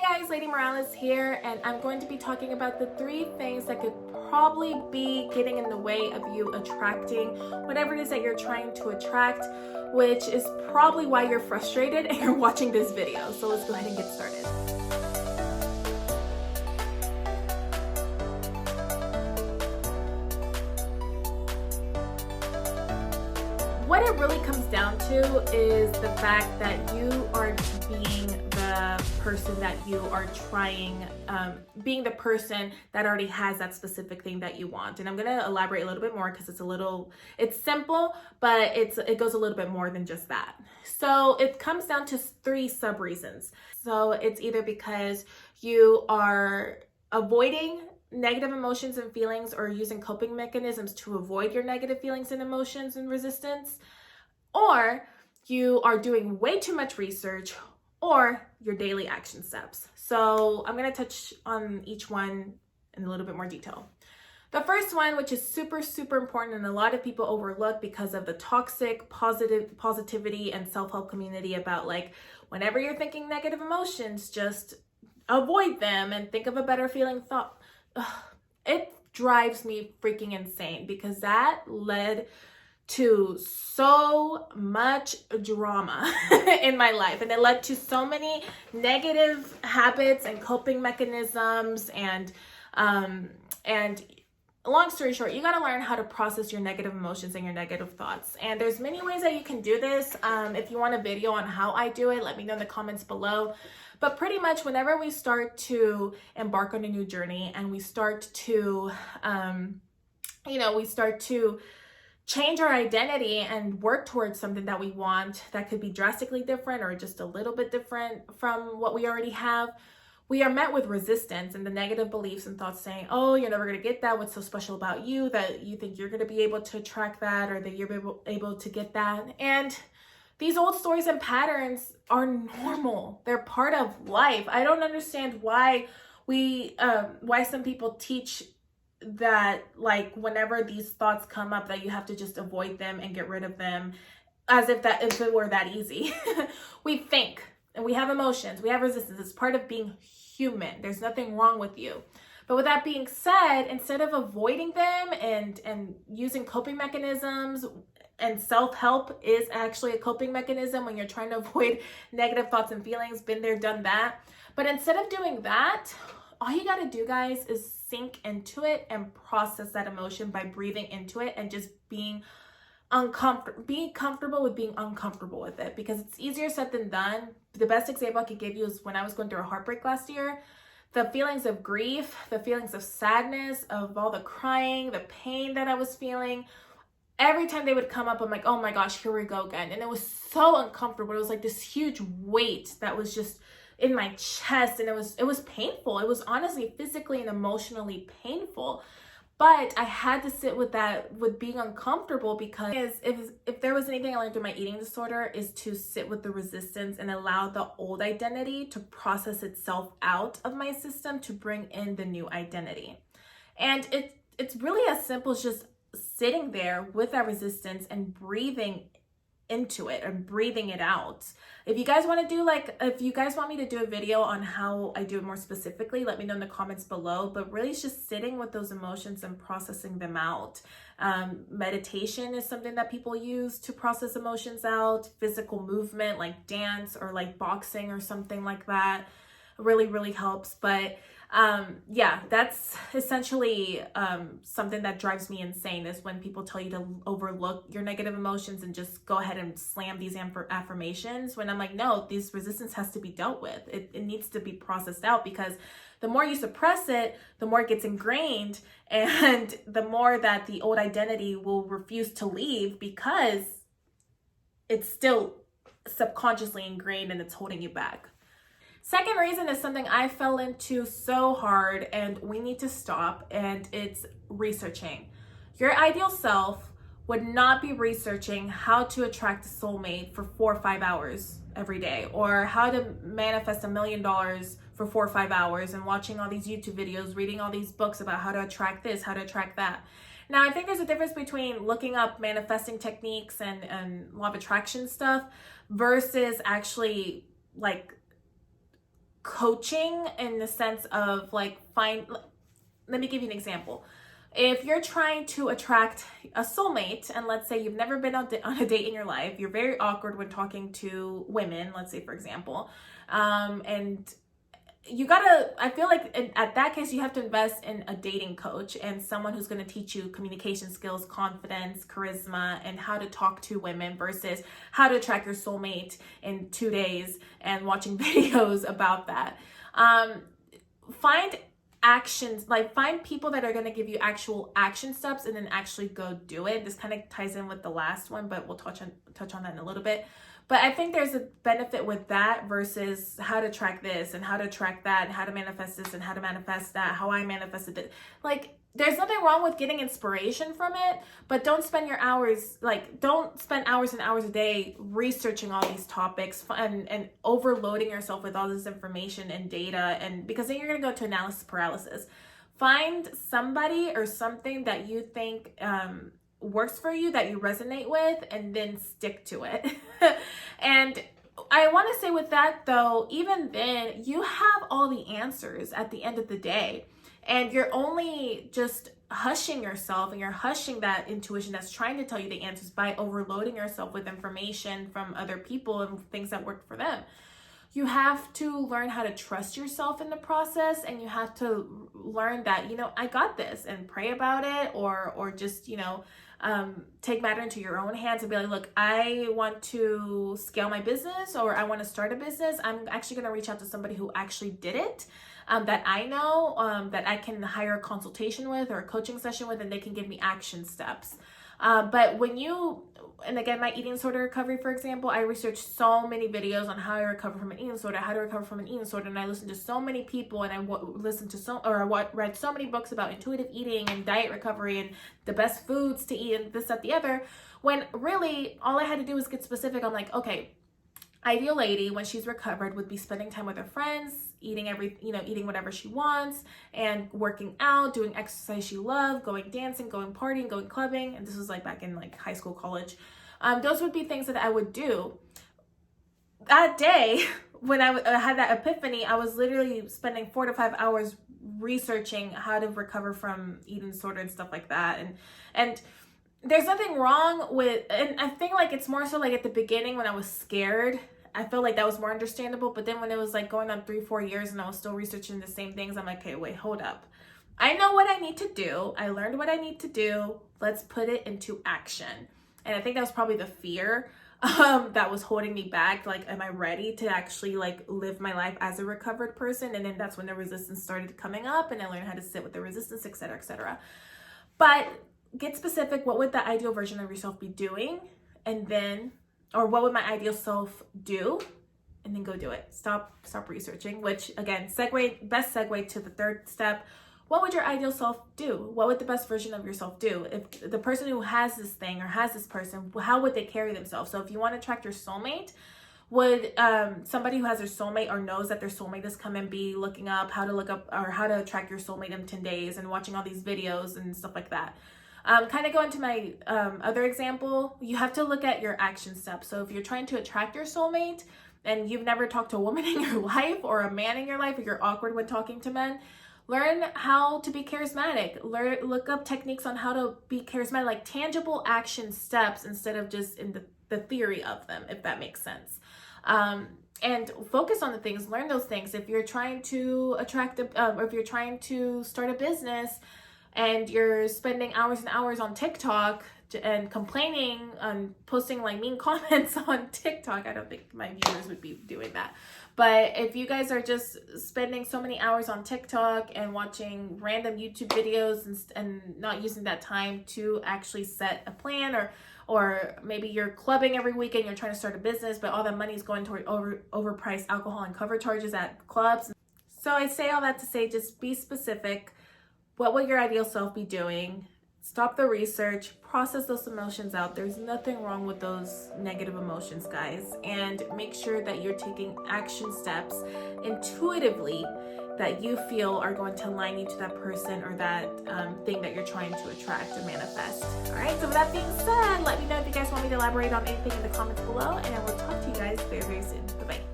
Hi guys, Leydi Morales here, and I'm going to be talking about the 3 things that could probably be getting in the way of you attracting whatever it is that you're trying to attract, which is probably why you're frustrated and you're watching this video. So let's go ahead and get started. What it really comes down to is the fact that you are being the person that you are trying, being the person that already has that specific thing that you want. And I'm going to elaborate a little bit more because it's simple, but it goes a little bit more than just that. So it comes down to 3 sub reasons. So it's either because you are avoiding negative emotions and feelings or using coping mechanisms to avoid your negative feelings and emotions and resistance, or you are doing way too much research, or your daily action steps. So I'm going to touch on each one in a little bit more detail. The first one, which is super, super important and a lot of people overlook because of the toxic positivity and self-help community about like, whenever you're thinking negative emotions, just avoid them and think of a better feeling thought. It drives me freaking insane because that led to so much drama in my life, and it led to so many negative habits and coping mechanisms, and long story short, you got to learn how to process your negative emotions and your negative thoughts. And there's many ways that you can do this. If you want a video on how I do it, let me know in the comments below. But pretty much whenever we start to embark on a new journey and we start to, we start to change our identity and work towards something that we want that could be drastically different or just a little bit different from what we already have, we are met with resistance and the negative beliefs and thoughts saying, oh, you're never going to get that. What's so special about you that you think you're going to be able to attract that, or that you're able to get that? And these old stories and patterns are normal. They're part of life. I don't understand why why some people teach that, like, whenever these thoughts come up, that you have to just avoid them and get rid of them, as if it were that easy. We think and we have emotions, we have resistance. It's part of being human. There's nothing wrong with you. But with that being said, instead of avoiding them and using coping mechanisms, and self-help is actually a coping mechanism when you're trying to avoid negative thoughts and feelings, been there, done that. But instead of doing that, all you got to do, guys, is sink into it and process that emotion by breathing into it and just being comfortable with being uncomfortable with it, because it's easier said than done. The best example I could give you is when I was going through a heartbreak last year. The feelings of grief, the feelings of sadness, of all the crying, the pain that I was feeling, every time they would come up, I'm like, oh my gosh, here we go again. And it was so uncomfortable. It was like this huge weight that was just in my chest, and it was painful. It was honestly physically and emotionally painful. But I had to sit with that, with being uncomfortable, because if there was anything I learned through my eating disorder, is to sit with the resistance and allow the old identity to process itself out of my system to bring in the new identity. And it's really as simple as just sitting there with that resistance and breathing into it and breathing it out. If you guys want me to do a video on how I do it more specifically, let me know in the comments below. But really, it's just sitting with those emotions and processing them out. Meditation is something that people use to process emotions out. Physical movement like dance or like boxing or something like that really, really helps. But yeah, that's essentially something that drives me insane, is when people tell you to overlook your negative emotions and just go ahead and slam these affirmations, when I'm like, no, this resistance has to be dealt with. It needs to be processed out, because the more you suppress it, the more it gets ingrained, and the more that the old identity will refuse to leave, because it's still subconsciously ingrained and it's holding you back. Second reason is something I fell into so hard and we need to stop, and it's researching. Your ideal self would not be researching how to attract a soulmate for 4 or 5 hours every day, or how to manifest $1 million for 4 or 5 hours, and watching all these YouTube videos, reading all these books about how to attract this, how to attract that. Now, I think there's a difference between looking up manifesting techniques and law of attraction stuff versus actually like coaching in the sense of like let me give you an example. If you're trying to attract a soulmate, and let's say you've never been on a date in your life, you're very awkward when talking to women, let's say for example, and I feel like at that case, you have to invest in a dating coach and someone who's going to teach you communication skills, confidence, charisma, and how to talk to women versus how to attract your soulmate in 2 days and watching videos about that. Find actions, like find people that are going to give you actual action steps and then actually go do it. This kind of ties in with the last one, but we'll touch on that in a little bit. But I think there's a benefit with that versus how to track this and how to track that and how to manifest this and how to manifest that, how I manifested it. Like, there's nothing wrong with getting inspiration from it, but don't spend hours and hours a day researching all these topics and overloading yourself with all this information and data, and because then you're going to go to analysis paralysis. Find somebody or something that you think works for you, that you resonate with, and then stick to it. And I want to say with that though, even then, you have all the answers at the end of the day, and you're only just hushing yourself, and you're hushing that intuition that's trying to tell you the answers by overloading yourself with information from other people and things that work for them. You have to learn how to trust yourself in the process, and you have to learn that, I got this, and pray about it, or just, take matter into your own hands and be like, look, I want to scale my business, or I want to start a business. I'm actually going to reach out to somebody who actually did it, that I know, that I can hire a consultation with or a coaching session with, and they can give me action steps. But and again, my eating disorder recovery, for example, I researched so many videos on how to recover from an eating disorder, how to recover from an eating disorder, and I listened to so many people, and I read so many books about intuitive eating and diet recovery and the best foods to eat and this, that, the other, when really all I had to do was get specific. I'm like, okay, ideal lady, when she's recovered, would be spending time with her friends, eating whatever she wants, and working out, doing exercise she loved, going dancing, going partying, going clubbing. And this was like back in like high school, college. Those would be things that I would do. That day, when I had that epiphany, I was literally spending 4 to 5 hours researching how to recover from eating disorder and stuff like that. And there's nothing wrong with, and I think like it's more so like at the beginning when I was scared, I feel like that was more understandable. But then when it was like going on 3-4 years and I was still researching the same things, I'm like, okay, wait, hold up. I know what I need to do. I learned what I need to do. Let's put it into action. And I think that was probably the fear that was holding me back. Like, am I ready to actually like live my life as a recovered person? And then that's when the resistance started coming up, and I learned how to sit with the resistance, etc., etc. But get specific. What would the ideal version of yourself be doing? And then, or what would my ideal self do? And then go do it. Stop researching, which again, best segue to the third step. What would your ideal self do? What would the best version of yourself do? If the person who has this thing or has this person, how would they carry themselves? So if you want to attract your soulmate, would somebody who has their soulmate or knows that their soulmate is coming be looking up how to look up or how to attract your soulmate in 10 days and watching all these videos and stuff like that? Kind of go into my other example, you have to look at your action steps. So if you're trying to attract your soulmate and you've never talked to a woman in your life or a man in your life, or you're awkward when talking to men, learn how to be charismatic. Look up techniques on how to be charismatic, like tangible action steps instead of just in the theory of them, if that makes sense. And focus on the things, learn those things. If you're trying to or if you're trying to start a business and you're spending hours and hours on TikTok and complaining and posting like mean comments on TikTok, I don't think my viewers would be doing that. But if you guys are just spending so many hours on TikTok and watching random YouTube videos and not using that time to actually set a plan, or maybe you're clubbing every weekend, you're trying to start a business, but all that money is going toward overpriced alcohol and cover charges at clubs. So I say all that to say, just be specific. What would your ideal self be doing? Stop the research, process those emotions out. There's nothing wrong with those negative emotions, guys. And make sure that you're taking action steps intuitively that you feel are going to align you to that person or that thing that you're trying to attract or manifest. All right, so with that being said, let me know if you guys want me to elaborate on anything in the comments below, and I will talk to you guys very, very soon. Bye-bye.